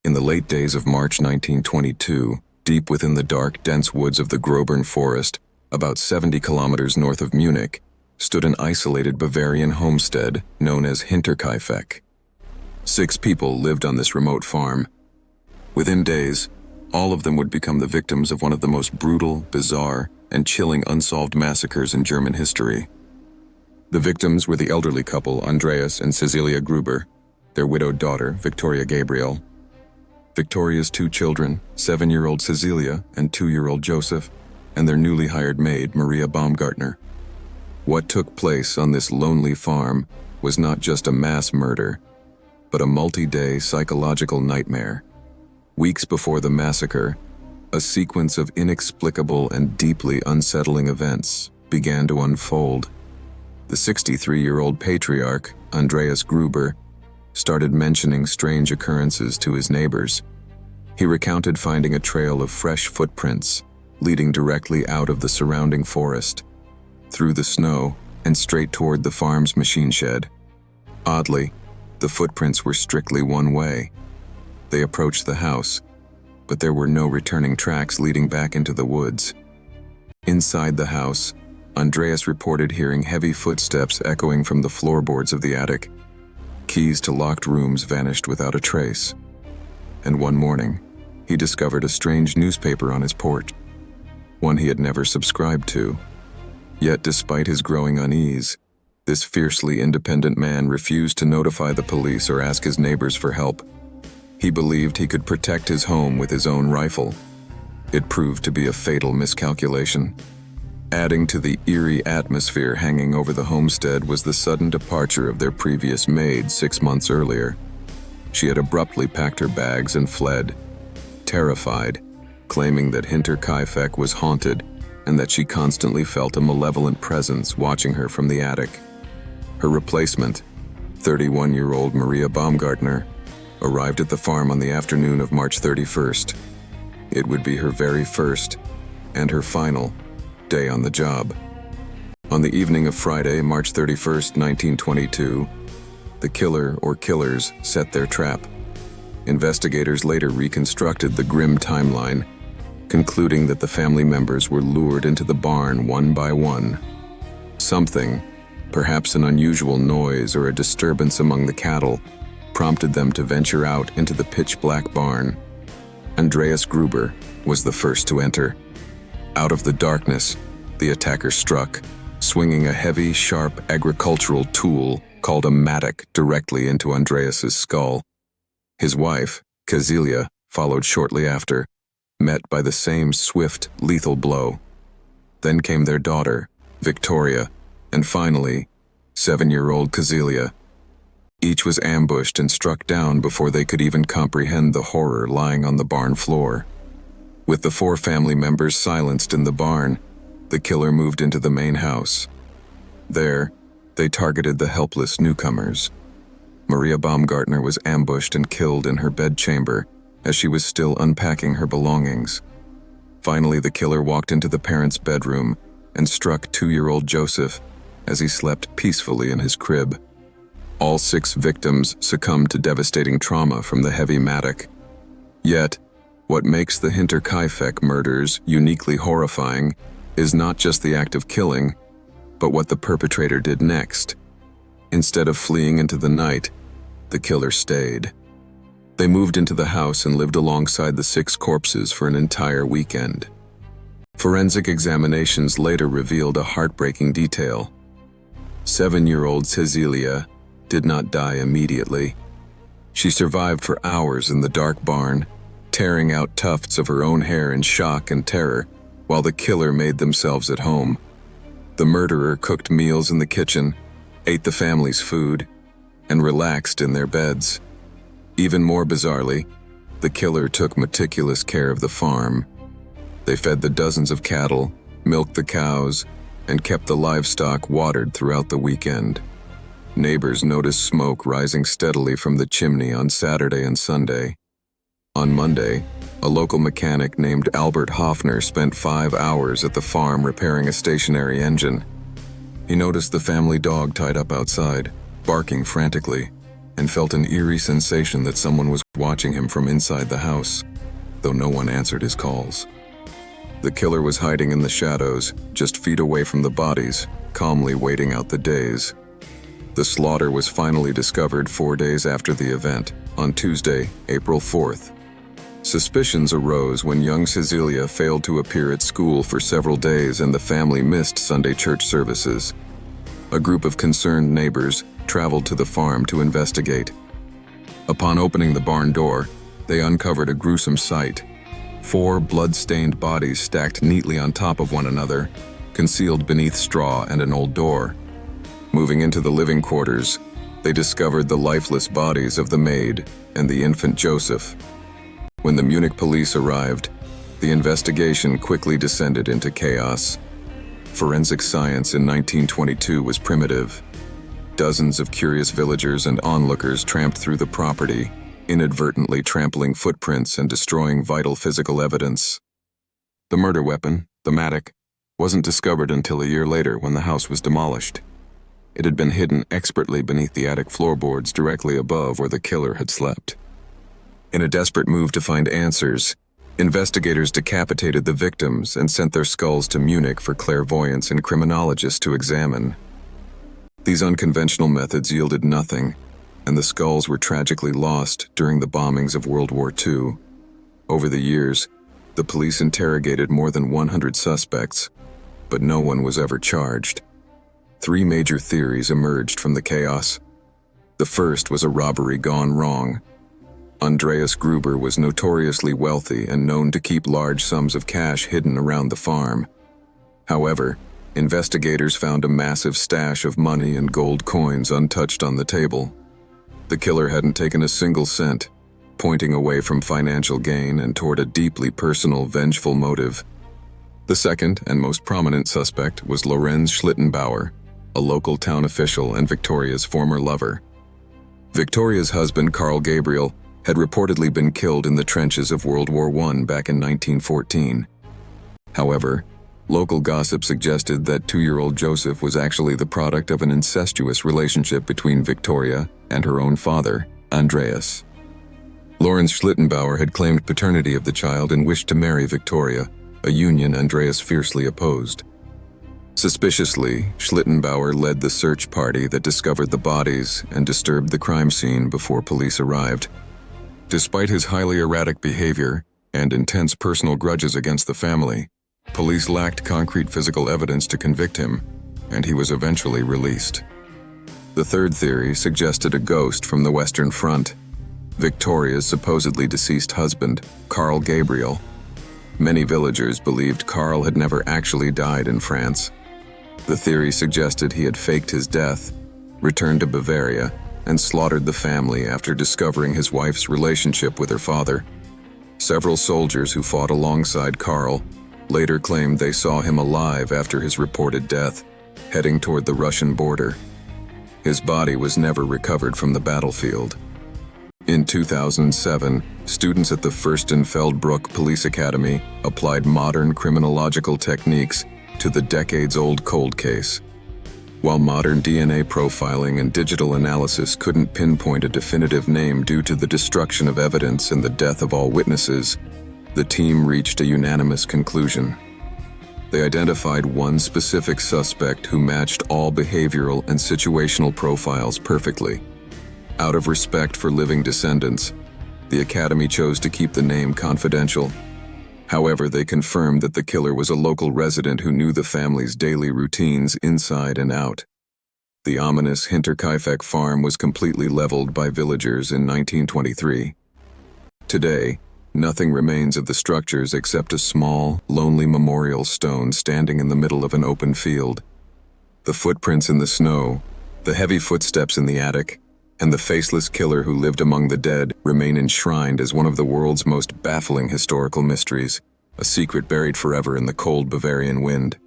In the late days of March 1922, deep within the dark, dense woods of the Gruber forest, about 70 kilometers north of Munich, stood an isolated Bavarian homestead known as Hinterkaifeck. 6 people lived on this remote farm. Within days, all of them would become the victims of one of the most brutal, bizarre, and chilling unsolved massacres in German history. The victims were the elderly couple Andreas and Cecilia Gruber, their widowed daughter, Victoria Gabriel, Victoria's 2 children, 7-year-old Cecilia and 2-year-old Joseph, and their newly hired maid, Maria Baumgartner. What took place on this lonely farm was not just a mass murder, but a multi-day psychological nightmare. Weeks before the massacre, a sequence of inexplicable and deeply unsettling events began to unfold. The 63-year-old patriarch, Andreas Gruber, started mentioning strange occurrences to his neighbors. He recounted finding a trail of fresh footprints leading directly out of the surrounding forest, through the snow, and straight toward the farm's machine shed. Oddly, the footprints were strictly one way. They approached the house, but there were no returning tracks leading back into the woods. Inside the house, Andreas reported hearing heavy footsteps echoing from the floorboards of the attic. Keys to locked rooms vanished without a trace. And one morning, he discovered a strange newspaper on his porch, one he had never subscribed to. Yet despite his growing unease, this fiercely independent man refused to notify the police or ask his neighbors for help. He believed he could protect his home with his own rifle. It proved to be a fatal miscalculation. Adding to the eerie atmosphere hanging over the homestead was the sudden departure of their previous maid 6 months earlier. She had abruptly packed her bags and fled, terrified, claiming that Hinterkaifeck was haunted and that she constantly felt a malevolent presence watching her from the attic. Her replacement, 31-year-old Maria Baumgartner, arrived at the farm on the afternoon of March 31st. It would be her very first, and her final, day on the job. On the evening of Friday, March 31st, 1922, the killer or killers set their trap. Investigators later reconstructed the grim timeline, concluding that the family members were lured into the barn one by one. Something, perhaps an unusual noise or a disturbance among the cattle, prompted them to venture out into the pitch-black barn. Andreas Gruber was the first to enter. Out of the darkness, the attacker struck, swinging a heavy, sharp agricultural tool called a mattock directly into Andreas's skull. His wife, Cecilia, followed shortly after, met by the same swift, lethal blow. Then came their daughter, Victoria, and finally, 7-year-old Cecilia. Each was ambushed and struck down before they could even comprehend the horror lying on the barn floor. With the 4 family members silenced in the barn, the killer moved into the main house. There, they targeted the helpless newcomers. Maria Baumgartner was ambushed and killed in her bedchamber as she was still unpacking her belongings. Finally, the killer walked into the parents' bedroom and struck 2-year-old Joseph as he slept peacefully in his crib. All 6 victims succumbed to devastating trauma from the heavy mattock. Yet, what makes the Hinterkaifeck murders uniquely horrifying is not just the act of killing, but what the perpetrator did next. Instead of fleeing into the night, the killer stayed. They moved into the house and lived alongside the 6 corpses for an entire weekend. Forensic examinations later revealed a heartbreaking detail. 7-year-old Cecilia did not die immediately. She survived for hours in the dark barn, tearing out tufts of her own hair in shock and terror, while the killer made themselves at home. The murderer cooked meals in the kitchen, ate the family's food, and relaxed in their beds. Even more bizarrely, the killer took meticulous care of the farm. They fed the dozens of cattle, milked the cows, and kept the livestock watered throughout the weekend. Neighbors noticed smoke rising steadily from the chimney on Saturday and Sunday. On Monday, a local mechanic named Albert Hoffner spent 5 hours at the farm repairing a stationary engine. He noticed the family dog tied up outside, barking frantically. and felt an eerie sensation that someone was watching him from inside the house, though no one answered his calls. The killer was hiding in the shadows, just feet away from the bodies, calmly waiting out the days. The slaughter was finally discovered 4 days after the event, on Tuesday, April 4th. Suspicions arose when young Cecilia failed to appear at school for several days and the family missed Sunday church services. A group of concerned neighbors traveled to the farm to investigate. Upon opening the barn door, they uncovered a gruesome sight. 4 blood-stained bodies stacked neatly on top of one another, concealed beneath straw and an old door. Moving into the living quarters, they discovered the lifeless bodies of the maid and the infant Joseph. When the Munich police arrived, the investigation quickly descended into chaos. Forensic science in 1922 was primitive. Dozens of curious villagers and onlookers tramped through the property, inadvertently trampling footprints and destroying vital physical evidence. The murder weapon, the mattock, wasn't discovered until a year later when the house was demolished. It had been hidden expertly beneath the attic floorboards directly above where the killer had slept. In a desperate move to find answers, investigators decapitated the victims and sent their skulls to Munich for clairvoyants and criminologists to examine. These unconventional methods yielded nothing, and the skulls were tragically lost during the bombings of World War II. Over the years, the police interrogated more than 100 suspects, but no one was ever charged. 3 major theories emerged from the chaos. The first was a robbery gone wrong. Andreas Gruber was notoriously wealthy and known to keep large sums of cash hidden around the farm. However, investigators found a massive stash of money and gold coins untouched on the table. The killer hadn't taken a single cent, pointing away from financial gain and toward a deeply personal, vengeful motive. The second and most prominent suspect was Lorenz Schlittenbauer, a local town official and Victoria's former lover. Victoria's husband, Karl Gabriel, had reportedly been killed in the trenches of World War I back in 1914. However, local gossip suggested that 2-year-old Joseph was actually the product of an incestuous relationship between Victoria and her own father, Andreas. Lorenz Schlittenbauer had claimed paternity of the child and wished to marry Victoria, a union Andreas fiercely opposed. Suspiciously, Schlittenbauer led the search party that discovered the bodies and disturbed the crime scene before police arrived. Despite his highly erratic behavior and intense personal grudges against the family, police lacked concrete physical evidence to convict him, and he was eventually released. The third theory suggested a ghost from the Western Front, Victoria's supposedly deceased husband, Karl Gabriel. Many villagers believed Karl had never actually died in France. The theory suggested he had faked his death, returned to Bavaria, and slaughtered the family after discovering his wife's relationship with her father. Several soldiers who fought alongside Karl later claimed they saw him alive after his reported death, heading toward the Russian border. His body was never recovered from the battlefield. In 2007, students at the Fürstenfeldbruck Police Academy applied modern criminological techniques to the decades-old cold case. While modern DNA profiling and digital analysis couldn't pinpoint a definitive name due to the destruction of evidence and the death of all witnesses, the team reached a unanimous conclusion. They identified one specific suspect who matched all behavioral and situational profiles perfectly. Out of respect for living descendants, the Academy chose to keep the name confidential. However, they confirmed that the killer was a local resident who knew the family's daily routines inside and out. The ominous Hinterkaifeck farm was completely leveled by villagers in 1923. Today, nothing remains of the structures except a small, lonely memorial stone standing in the middle of an open field. The footprints in the snow, the heavy footsteps in the attic, and the faceless killer who lived among the dead remain enshrined as one of the world's most baffling historical mysteries, a secret buried forever in the cold Bavarian wind.